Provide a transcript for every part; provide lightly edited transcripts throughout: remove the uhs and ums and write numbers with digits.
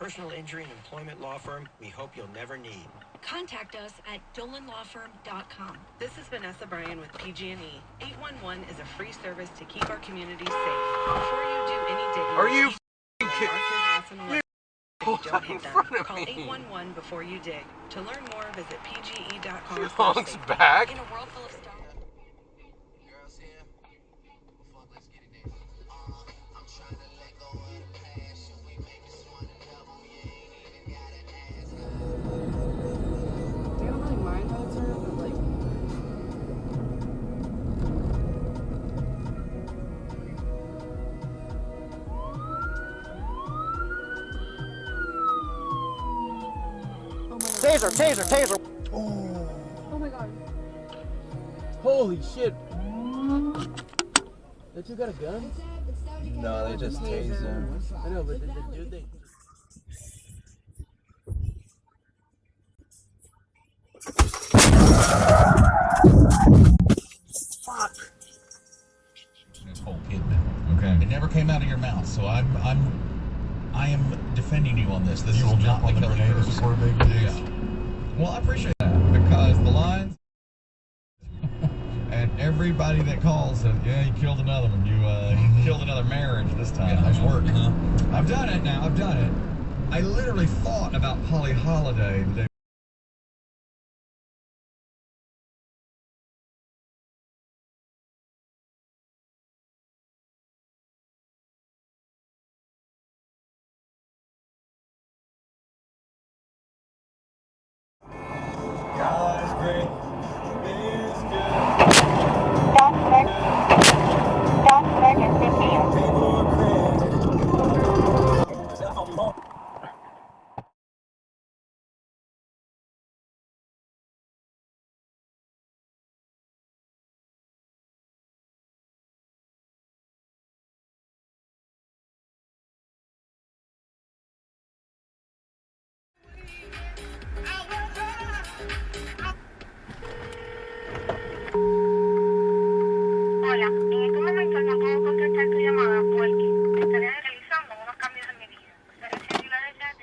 personal injury and employment law firm we hope you'll never need. Contact us at dolanlawfirm.com. This is Vanessa Bryan with PG&E. 811 is a free service to keep our community safe. Before you do any digging, are you mark your gas and electric if you don't hit them. Call 811 before you dig. To learn more, visit pge.com. Honk's back. In a world full of stars. Taser, taser, taser. Oh my god. Holy shit. That you got a gun? No, they just tased him. I know, but the dude they... Fuck. This whole kid thing. Okay. It never came out of your mouth, so I am defending you on this. This is not the killing purpose. Yeah. Well, I appreciate that because the lines and everybody that calls says, yeah, you killed another one. You killed another marriage this time. Yeah, nice work. I've done it now. I've done it. I literally thought about Holly Holiday the day. Hola, en este momento no puedo contestar tu llamada porque estaré realizando unos cambios en mi vida. Pero si la deseas...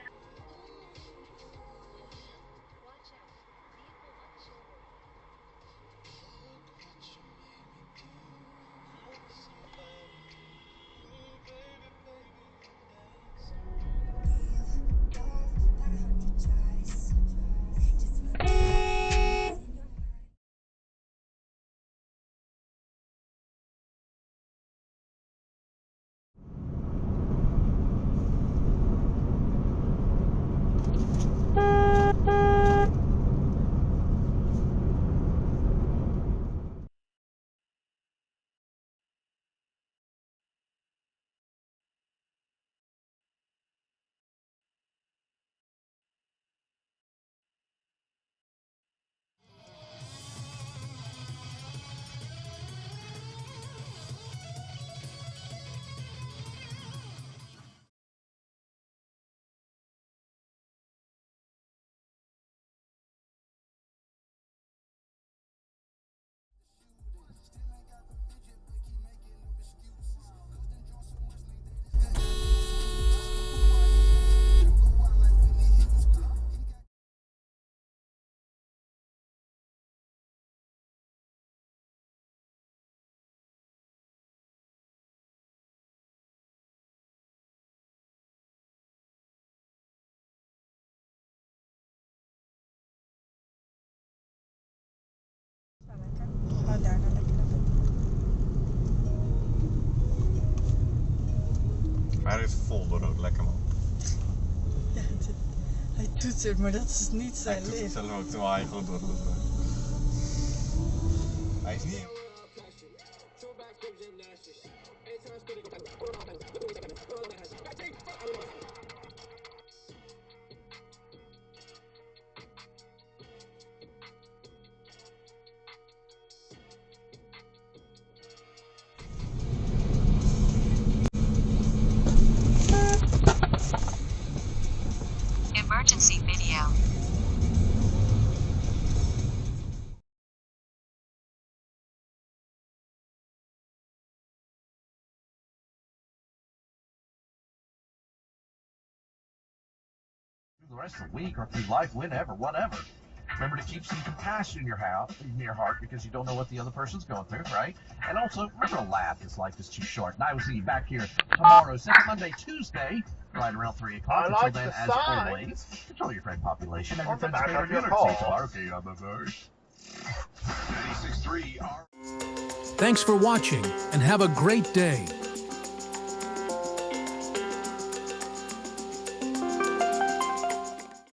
Hij is vol door ook, lekker man. Ja, hij toetert, maar dat is niet zijn Hij doet het licht. zelf ook, terwijl hij gewoon door de lucht rijdt. Hij is niet... Emergency video. the rest of the week or through life, whenever, whatever. Remember to keep some compassion in your heart because you don't know what the other person's going through, right? And also, remember to laugh because life is too short. And I will see you back here tomorrow, second Monday, Tuesday, right around 3 o'clock. Until then, as always, control your friend population and your friend's favorite unit. Okay, I'm a bird. 96.3. Thanks for watching and have a great day.